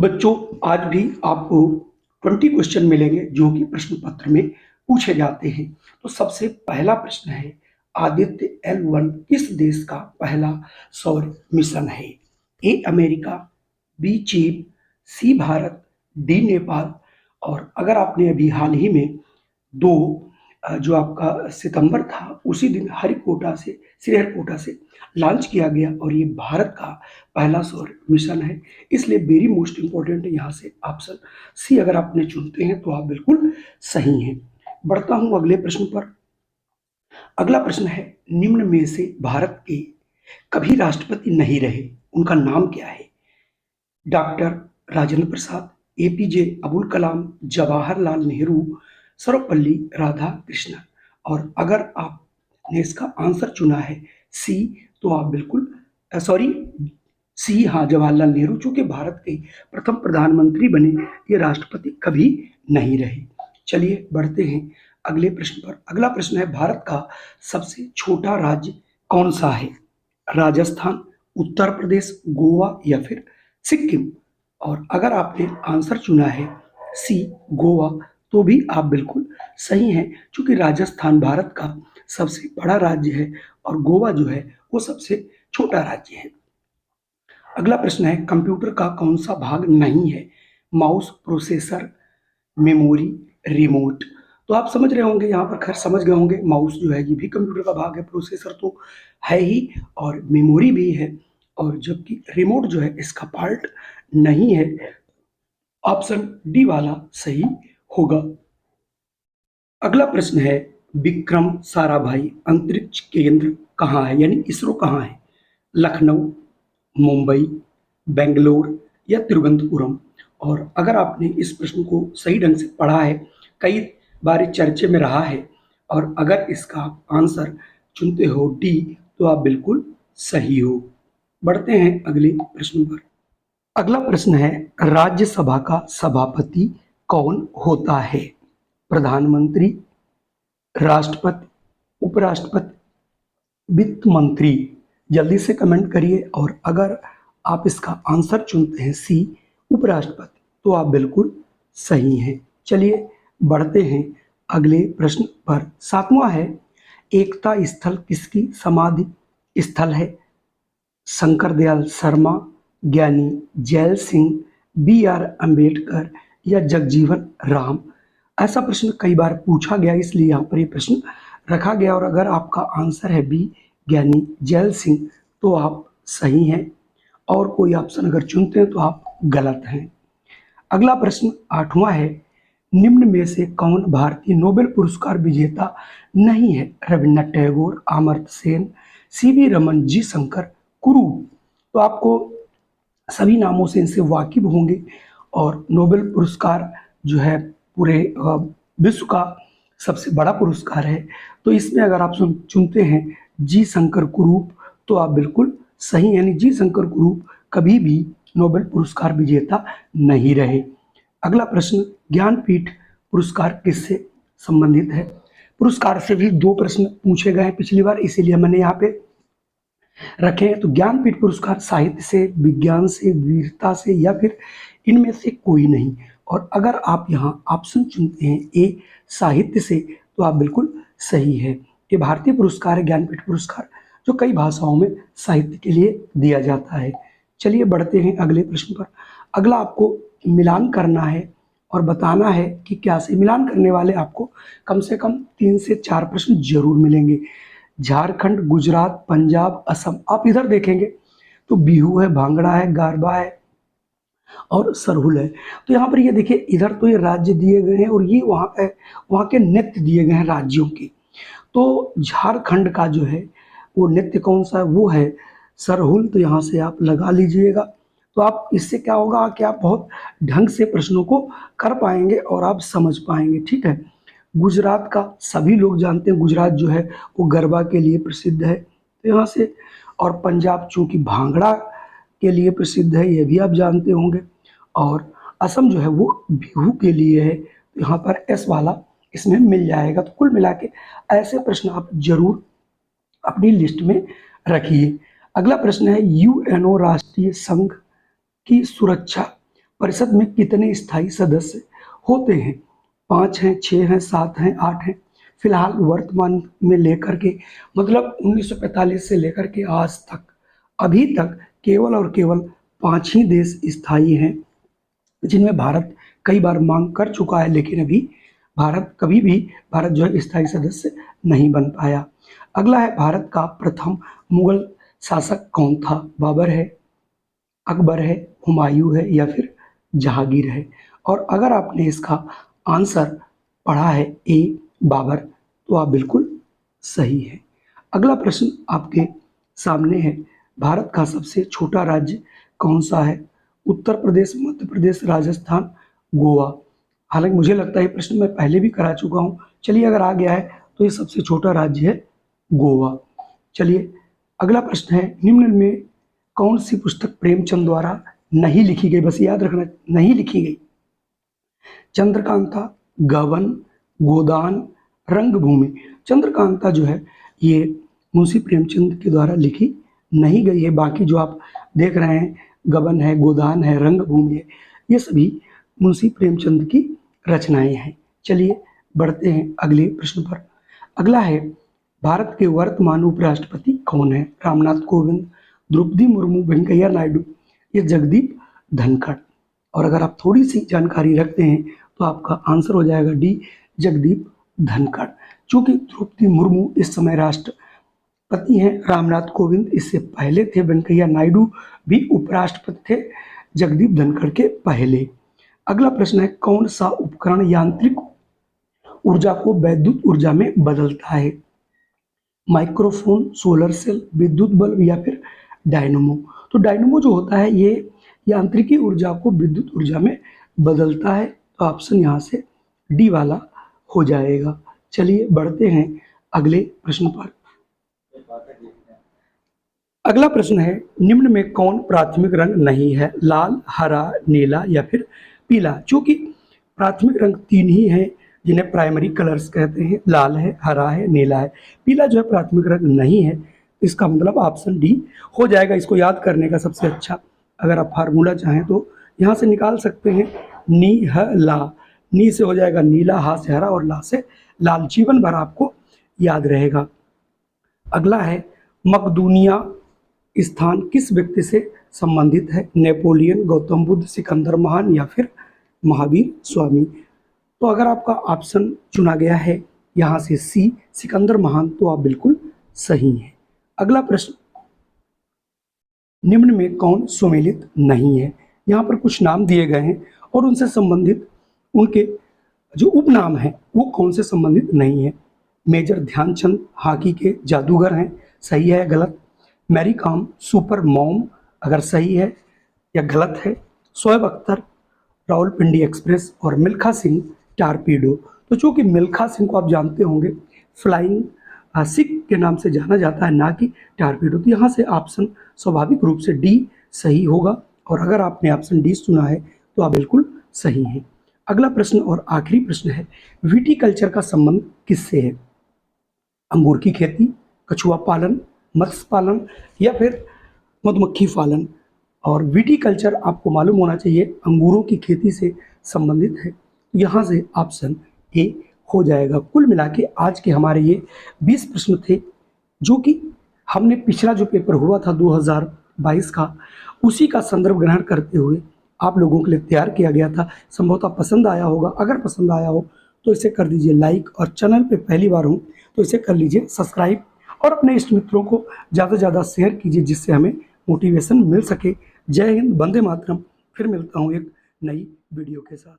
बच्चों, आज भी आपको 20 क्वेश्चन मिलेंगे जो कि प्रश्न पत्र में पूछे जाते हैं। तो सबसे पहला प्रश्न है, आदित्य L1 किस देश का पहला सौर मिशन है? ए अमेरिका, बी चीन, सी भारत, डी नेपाल। और अगर आपने अभी हाल ही में दो जो आपका सितंबर था उसी दिन श्रीहरिकोटा से लॉन्च किया गया और ये भारत का पहला सौर मिशन है, इसलिए वेरी मोस्ट इंपॉर्टेंट यहाँ से ऑप्शन सी अगर आपने चुनते हैं तो आप बिल्कुल सही हैं। बढ़ता हूं अगले प्रश्न पर। अगला प्रश्न है, निम्न में से भारत के कभी राष्ट्रपति नहीं रहे उनका नाम क्या है? Doctor Rajendra Prasad, APJ Abdul Kalam, Jawaharlal Nehru, Sarvepalli Radhakrishnan. और अगर आपने इसका आंसर चुना है सी तो आप बिल्कुल सी, हाँ, जवाहरलाल नेहरू चूंकि भारत के प्रथम प्रधानमंत्री बने, ये राष्ट्रपति कभी नहीं रहे। चलिए बढ़ते हैं अगले प्रश्न पर। अगला प्रश्न है, भारत का सबसे छोटा राज्य कौन सा है? राजस्थान, उत्तर प्रदेश, गोवा या फिर सिक्किम। और अगर आपने आंसर चुना है सी गोवा तो भी आप बिल्कुल सही हैं, क्योंकि राजस्थान भारत का सबसे बड़ा राज्य है और गोवा जो है वो सबसे छोटा राज्य है। अगला प्रश्न है, कंप्यूटर का कौन सा भाग नहीं है? Mouse, processor, memory, remote. तो आप समझ रहे होंगे, यहाँ पर खैर समझ गए होंगे, माउस जो है ये भी कंप्यूटर का भाग है, प्रोसेसर तो है ही और मेमोरी भी है, और जबकि रिमोट जो है इसका पार्ट नहीं है। ऑप्शन डी वाला सही होगा। अगला प्रश्न है, विक्रम साराभाई अंतरिक्ष केंद्र कहाँ है, यानी इसरो कहाँ है? लखनऊ, मुंबई, बेंगलोर या तिरुवनंतपुरम। और अगर आपने इस प्रश्न को सही ढंग से पढ़ा है, कई बार चर्चे में रहा है, और अगर इसका आंसर चुनते हो डी तो आप बिल्कुल सही हो। बढ़ते हैं अगले प्रश्न पर। अगला प्रश्न है, राज्यसभा का सभापति कौन होता है? प्रधानमंत्री, राष्ट्रपति, उपराष्ट्रपति, वित्त मंत्री। जल्दी से कमेंट करिए, और अगर आप इसका आंसर चुनते हैं सी उपराष्ट्रपति तो आप बिल्कुल सही हैं। चलिए बढ़ते हैं अगले प्रश्न पर। सातवां है, एकता स्थल किसकी समाधि स्थल है? शंकर दयाल शर्मा, ज्ञानी जैल सिंह, बी आर अम्बेडकर या जगजीवन राम। ऐसा प्रश्न कई बार पूछा गया, इसलिए यहाँ पर ये प्रश्न रखा गया। और अगर आपका आंसर है बी ज्ञानी जैल सिंह तो आप सही हैं, और कोई ऑप्शन अगर चुनते हैं तो आप गलत हैं। अगला प्रश्न आठवां है, निम्न में से कौन भारतीय नोबेल पुरस्कार विजेता नहीं है? रविन्द्रनाथ टैगोर, अमर्त्य सेन, सीवी रमन, जी शंकर कुरूप। तो आपको सभी नामों से इनसे वाकिफ होंगे, और नोबेल पुरस्कार जो है पूरे विश्व का सबसे बड़ा पुरस्कार है। तो इसमें अगर आप चुनते हैं जी शंकर कुरूप तो आप बिल्कुल सही, यानी जी शंकर कुरूप कभी भी नोबेल पुरस्कार विजेता नहीं रहे। अगला प्रश्न, ज्ञानपीठ पुरस्कार किससे संबंधित है? पुरस्कार से भी दो प्रश्न पूछे गए हैं पिछली बार, इसीलिए मैंने यहाँ पे रखे हैं। तो ज्ञानपीठ पुरस्कार साहित्य से, विज्ञान से, वीरता से या फिर इनमें से कोई नहीं। और अगर आप यहाँ ऑप्शन चुनते हैं ए साहित्य से तो आप बिल्कुल सही है। ये भारतीय पुरस्कार है ज्ञानपीठ पुरस्कार, जो कई भाषाओं में साहित्य के लिए दिया जाता है। चलिए बढ़ते हैं अगले प्रश्न पर। अगला आपको मिलान करना है और बताना है कि क्या से। मिलान करने वाले आपको कम से कम 3 से 4 प्रश्न जरूर मिलेंगे। झारखंड, गुजरात, पंजाब, असम। आप इधर देखेंगे तो बिहू है, भांगड़ा है, गारबा है और सरहुल है। तो यहाँ पर ये देखिए, इधर तो ये राज्य दिए गए हैं और ये वहाँ के नृत्य दिए गए हैं राज्यों के। तो झारखंड का जो है वो नृत्य कौन सा है? वो है सरहुल। तो यहाँ से आप लगा लीजिएगा। तो आप इससे क्या होगा कि आप बहुत ढंग से प्रश्नों को कर पाएंगे और आप समझ पाएंगे, ठीक है। गुजरात का सभी लोग जानते हैं, गुजरात जो है वो गरबा के लिए प्रसिद्ध है, तो यहाँ से। और पंजाब चूँकि भांगड़ा के लिए प्रसिद्ध है, ये भी आप जानते होंगे। और असम जो है वो बिहू के लिए है, तो यहाँ पर एस वाला इसमें मिल जाएगा। तो कुल मिला के ऐसे प्रश्न आप जरूर अपनी लिस्ट में रखिए। अगला प्रश्न है, यूएनओ राष्ट्रीय संघ की सुरक्षा परिषद में कितने स्थायी सदस्य होते हैं? 5 हैं, 6 हैं, 7 हैं, 8 हैं। फिलहाल वर्तमान में लेकर के मतलब 1945 से लेकर के आज तक अभी तक केवल और केवल 5 ही देश स्थायी हैं, जिनमें भारत कई बार मांग कर चुका है, लेकिन अभी कभी भी भारत जो है स्थायी सदस्य नहीं बन पाया। अगला है, भारत का प्रथम मुगल शासक कौन था? बाबर है, अकबर है, हुमायूं है या फिर जहांगीर है? और अगर आपने इसका आंसर पढ़ा है ए बाबर, तो आप बिल्कुल सही है। अगला प्रश्न आपके सामने है, भारत का सबसे छोटा राज्य कौन सा है? उत्तर प्रदेश, मध्य प्रदेश, राजस्थान, गोवा। हालांकि मुझे लगता है ये प्रश्न मैं पहले भी करा चुका हूँ। चलिए, अगर आ गया है तो ये सबसे छोटा राज्य है गोवा। चलिए, अगला प्रश्न है, निम्न में कौन सी पुस्तक प्रेमचंद द्वारा नहीं लिखी गई? बस याद रखना, नहीं लिखी गई। चंद्रकांता, गबन, गोदान, रंगभूमि। चंद्रकांता जो है ये मुंशी प्रेमचंद के द्वारा लिखी नहीं गई है। बाकी जो आप देख रहे हैं, गबन है, गोदान है, रंगभूमि है, ये सभी मुंशी प्रेमचंद की रचनाएं हैं। चलिए बढ़ते हैं अगले प्रश्न पर। अगला है, भारत के वर्तमान उपराष्ट्रपति कौन है? रामनाथ कोविंद, द्रौपदी मुर्मू, वेंकैया नायडू या जगदीप धनखड़। और अगर आप थोड़ी सी जानकारी रखते हैं तो आपका आंसर हो जाएगा डी, जगदीप धनखड़। चूंकि द्रौपदी मुर्मू इस समय राष्ट्रपति हैं, रामनाथ कोविंद इससे पहले थे, वेंकैया नायडू भी उपराष्ट्रपति थे जगदीप धनखड़ के पहले। अगला प्रश्न है, कौन सा उपकरण यांत्रिक ऊर्जा को वैद्युत ऊर्जा में बदलता है? माइक्रोफोन, सोलर सेल, विद्युत बल्ब या फिर डायनमो। तो डायनमो जो होता है ये यांत्रिकी ऊर्जा को विद्युत ऊर्जा में बदलता है, तो ऑप्शन यहाँ से डी वाला हो जाएगा। चलिए बढ़ते हैं अगले प्रश्न पर। अगला प्रश्न है, निम्न में कौन प्राथमिक रंग नहीं है? लाल, हरा, नीला या फिर पीला। चूंकि प्राथमिक रंग 3 ही हैं जिन्हें प्राइमरी कलर्स कहते हैं, लाल है, हरा है, नीला है। पीला जो है प्राथमिक रंग नहीं है, इसका मतलब ऑप्शन डी हो जाएगा। इसको याद करने का सबसे अच्छा, अगर आप फार्मूला चाहें तो यहाँ से निकाल सकते हैं, नी ह ला। नी से हो जाएगा नीला, हा से हरा और ला से लाल। जीवन भर आपको याद रहेगा। अगला है, मकदूनिया स्थान किस व्यक्ति से संबंधित है? नेपोलियन, गौतम बुद्ध, सिकंदर महान या फिर महावीर स्वामी। तो अगर आपका ऑप्शन चुना गया है यहाँ से सी, सिकंदर महान, तो आप बिल्कुल सही हैं। अगला प्रश्न, निम्न में कौन सुमेलित नहीं है? यहाँ पर कुछ नाम दिए गए हैं और उनसे संबंधित उनके जो उपनाम हैं वो कौन से संबंधित नहीं है? मेजर ध्यानचंद हॉकी के जादूगर हैं, सही है गलत? मैरी कॉम सुपर मॉम, अगर सही है या गलत है? शोएब अख्तर रावलपिंडी एक्सप्रेस और मिल्खा सिंह टारपीडो। तो चूँकि मिल्खा सिंह को आप जानते होंगे फ्लाइंग सिख के नाम से जाना जाता है, ना कि टारपीडो, तो यहाँ से ऑप्शन स्वाभाविक रूप से डी सही होगा। और अगर आपने ऑप्शन डी सुना है तो आप बिल्कुल सही हैं। अगला प्रश्न और आखिरी प्रश्न है, विटीकल्चर का संबंध किससे है? अंगूर की खेती, कछुआ पालन, मत्स्य पालन या फिर मधुमक्खी पालन। और विटीकल्चर आपको मालूम होना चाहिए अंगूरों की खेती से संबंधित है, यहाँ से ऑप्शन ए हो जाएगा। कुल मिला के आज के हमारे ये 20 प्रश्न थे, जो कि हमने पिछला जो पेपर हुआ था 2022 का, उसी का संदर्भ ग्रहण करते हुए आप लोगों के लिए तैयार किया गया था। संभवतः पसंद आया होगा। अगर पसंद आया हो तो इसे कर दीजिए लाइक, और चैनल पे पहली बार हो तो इसे कर लीजिए सब्सक्राइब, और अपने इष्ट मित्रों को ज़्यादा से ज़्यादा शेयर कीजिए, जिससे हमें मोटिवेशन मिल सके। जय हिंद, वंदे मातरम। फिर मिलता हूँ एक नई वीडियो के साथ।